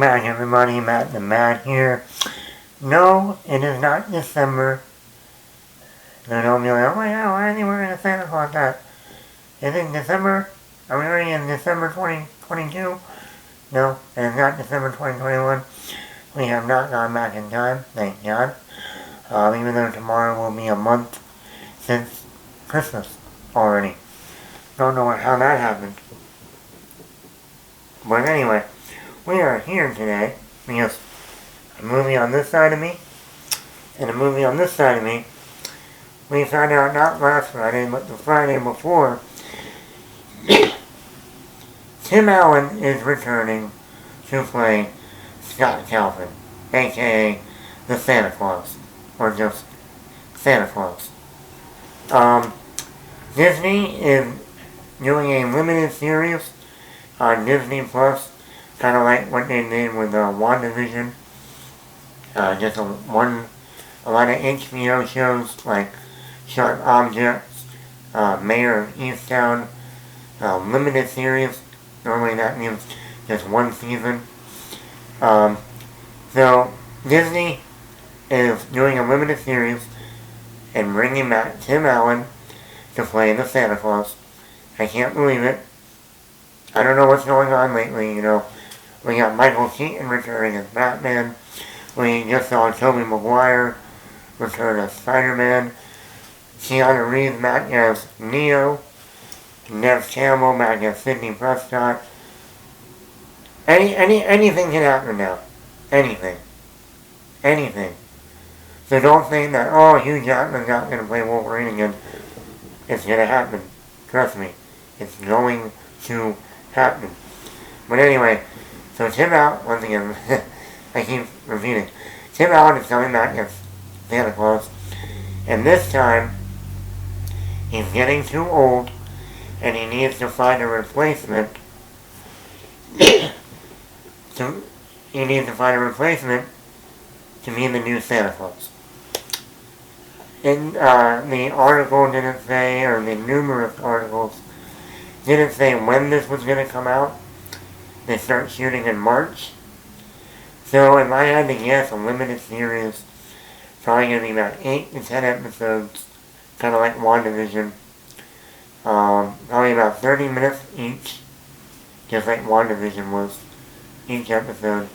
back, everybody. Matt the Matt here. No, it is not December. So don't be like, oh my god, why are they wearing a Santa Claus hat? Is it December? Are we already in December 2022? No, it is not December 2021. We have not gone back in time, thank God. Even though tomorrow will be a month since Christmas already. Don't know how that happened. But anyway, we are here today because a movie on this side of me and a movie on this side of me, we found out not last Friday, but the Friday before, Tim Allen is returning to play Scott Calvin, aka the Santa Claus, or just Santa Claus. Disney is doing a limited series on Disney Plus, kind of like what they did with WandaVision. Just a lot of HBO shows like Sharp Objects, Mayor of Easttown, limited series. Normally that means just one season. So Disney is doing a limited series and bringing back Tim Allen to play the Santa Claus. I can't believe it. I don't know what's going on lately, you know. We got Michael Keaton returning as Batman. We just saw Tobey Maguire return as Spider-Man. Keanu Reeves back as Neo. Nev Campbell back as Sidney Prescott. Anything can happen now. Anything. So don't think that, oh, Hugh Jackman's not going to play Wolverine again. It's going to happen. Trust me. It's going to happen. But anyway, so Tim Allen, once again, I keep repeating, Tim Allen is coming back as Santa Claus, and this time, he's getting too old, and he needs to find a replacement. So, he needs to find a replacement to be the new Santa Claus. And the article didn't say, or the numerous articles didn't say when this was going to come out. They start shooting in March. So if I had to guess, a limited series, probably going to be about 8 to 10 episodes, kind of like WandaVision. Probably about 30 minutes each, just like WandaVision was, each episode.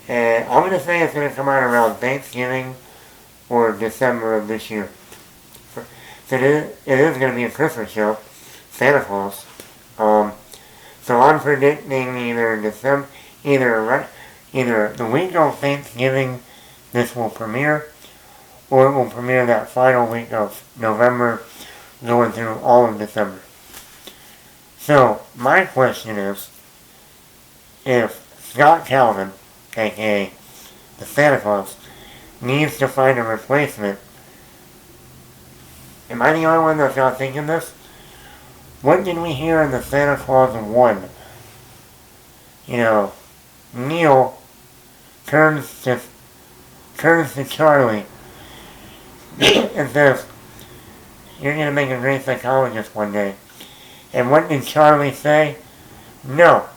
And I'm going to say it's going to come out around Thanksgiving or December of this year. So it is going to be a Christmas show, Santa Claus. So I'm predicting either the week of Thanksgiving this will premiere, or it will premiere that final week of November, going through all of December. So my question is, if Scott Calvin, aka the Santa Claus, needs to find a replacement, am I the only one that's not thinking this? What did we hear in the Santa Claus 1? You know, Neil turns to Charlie and says, "You're going to make a great psychologist one day." And what did Charlie say? "No,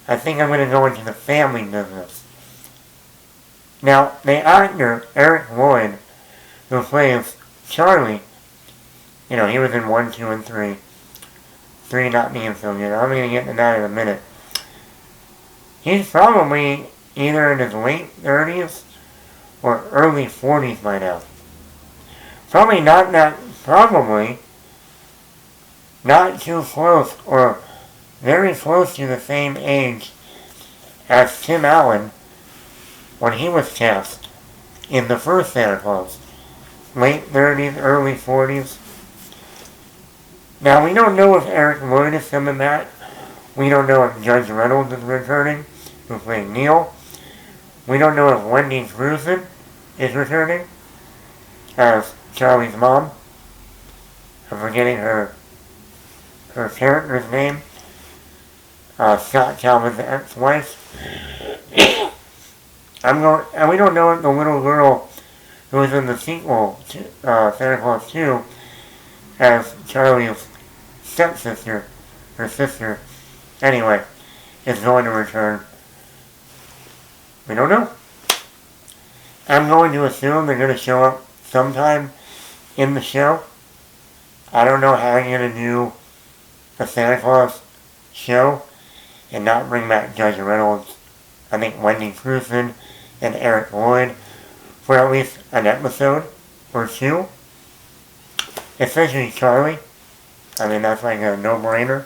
I think I'm going to go into the family business." Now, the actor, Eric Lloyd, who plays Charlie, you know, he was in 1, 2, and 3. 3 not being so good. I'm going to get to that in a minute. He's probably either in his late 30s or early 40s by now. Probably not too close, or very close to the same age as Tim Allen when he was cast in the first Santa Claus. Late 30s, early 40s. Now, we don't know if Eric Lloyd is coming back. We don't know if Judge Reynolds is returning, who played Neil. We don't know if Wendy Crewson is returning as Charlie's mom. I'm forgetting her character's name. Scott Calvin's ex-wife. And we don't know if the little girl who was in the sequel to Santa Claus 2 as Charlie's stepsister, her sister, anyway, is going to return. We don't know. I'm going to assume they're going to show up sometime in the show. I don't know how you're going to do a Santa Claus show and not bring back Judge Reynolds, I think Wendy Crewson, and Eric Lloyd for at least an episode or two. Especially Charlie. I mean, that's like a no-brainer.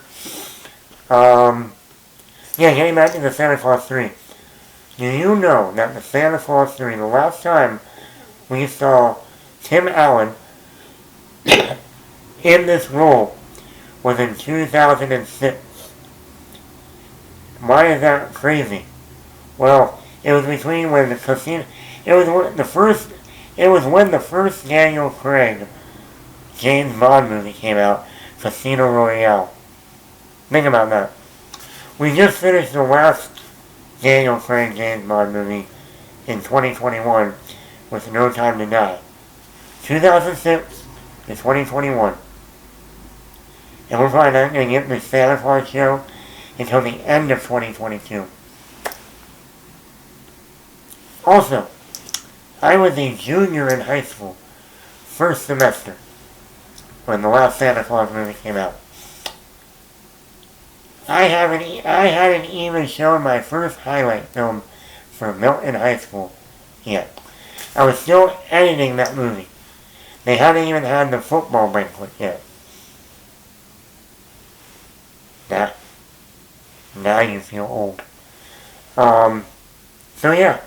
Yeah, getting back to the Santa Claus 3. Do you know that the Santa Claus 3, the last time we saw Tim Allen in this role was in 2006? Why is that crazy? Well, it was between when the casino... It was when the first Daniel Craig James Bond movie came out, Casino Royale. Think about that. We just finished the last Daniel Craig James Bond movie in 2021 with No Time to Die. 2006 to 2021. And we're probably not going to get this Santa Claus show until the end of 2022. Also, I was a junior in high school, first semester, when the last Santa Claus movie came out. I hadn't even shown my first highlight film for Milton High School yet. I was still editing that movie. They hadn't even had the football banquet yet. Now you feel old. So yeah.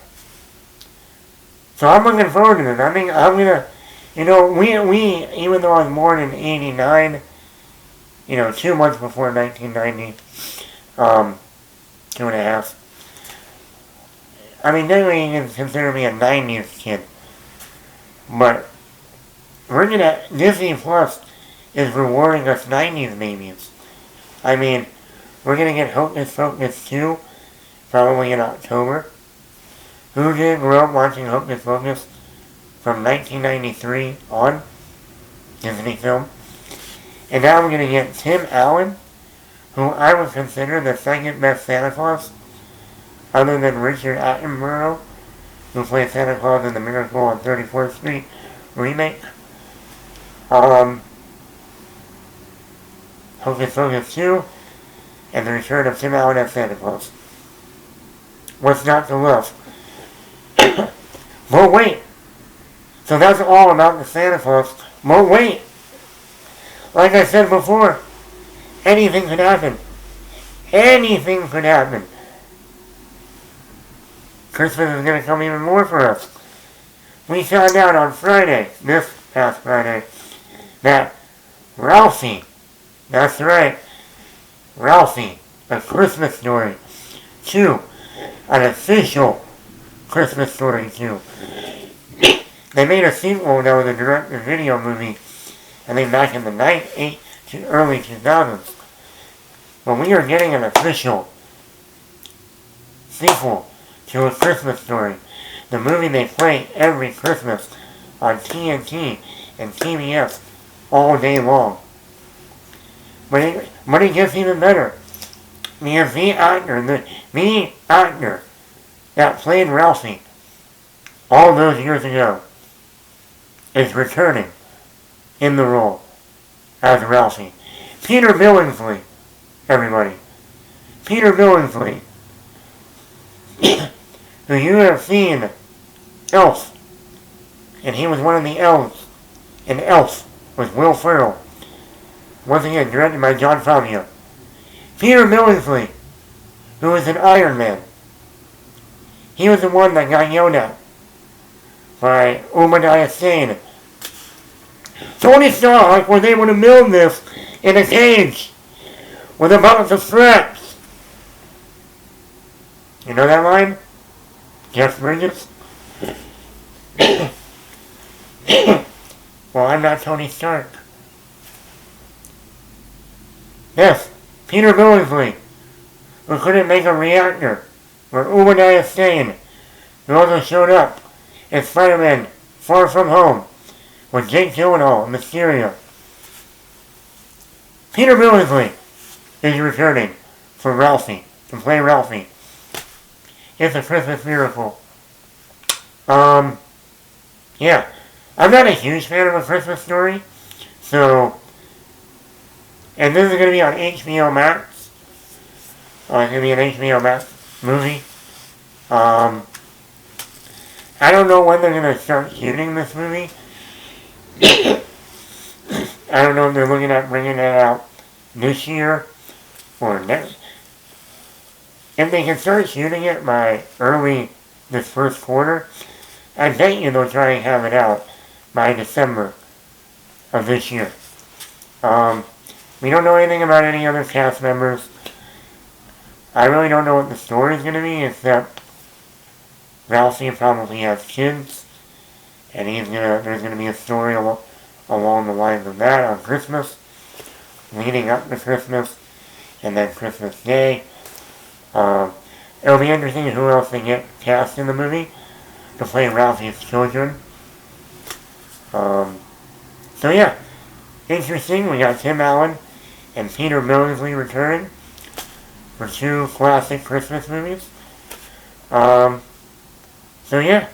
So I'm looking forward to this. I mean, I'm gonna, we even though I was born in 89, 2 months before 1990, 2.5. I mean, technically you can consider me a 90s kid. But Disney Plus is rewarding us 90s babies. I mean, we're gonna get Hocus Pocus 2 probably in October. Who did grow up watching Hocus Pocus from 1993 on? Disney film. And now we're going to get Tim Allen, who I would consider the second best Santa Claus, other than Richard Attenborough, who played Santa Claus in the Miracle on 34th Street remake. Hocus Pocus 2, and the return of Tim Allen as Santa Claus. What's not to love? But wait! So that's all about the Santa Claus. But wait! Like I said before, anything could happen. Anything could happen. Christmas is going to come even more for us. We found out on Friday, this past Friday, that Ralphie, that's right, Ralphie, A Christmas Story 2, an official Christmas Story 2. They made a sequel, though, the direct-to-video movie, I think back in the early 2000s. But we are getting an official sequel to A Christmas Story, the movie they play every Christmas on TNT and CBS all day long. But it gets even better. Because the actor that played Ralphie all those years ago is returning in the role as Ralphie. Peter Billingsley, everybody. Peter Billingsley, who you have seen Elf, and he was one of the elves in Elf with Will Ferrell. Once again, directed by John Favreau. Peter Billingsley, who was in Iron Man. He was the one that got yelled at by Obadiah Stane. Tony Stark was able to build this in a cage with a box of straps. You know that line? Jeff Bridges? Well, I'm not Tony Stark. Yes, Peter Billingsley, who couldn't make a reactor, or Obadiah Stane, who also showed up in Spider-Man Far From Home with Jake Gyllenhaal and Mysterio. Peter Billingsley is returning for Ralphie, to play Ralphie. It's a Christmas Miracle. Yeah. I'm not a huge fan of A Christmas Story, so, and this is going to be on HBO Max. It's going to be an HBO Max movie. I don't know when they're going to start shooting this movie. I don't know if they're looking at bringing it out this year or next. If they can start shooting it by early this first quarter, I bet you they'll try and have it out by December of this year. We don't know anything about any other cast members. I really don't know what the story is going to be, except Ralphie probably has kids, and there's going to be a story along the lines of that on Christmas, leading up to Christmas, and then Christmas Day. It'll be interesting who else they get cast in the movie to play Ralphie's children. So yeah, interesting. We got Tim Allen and Peter Billingsley returning for 2 classic Christmas movies. So yeah,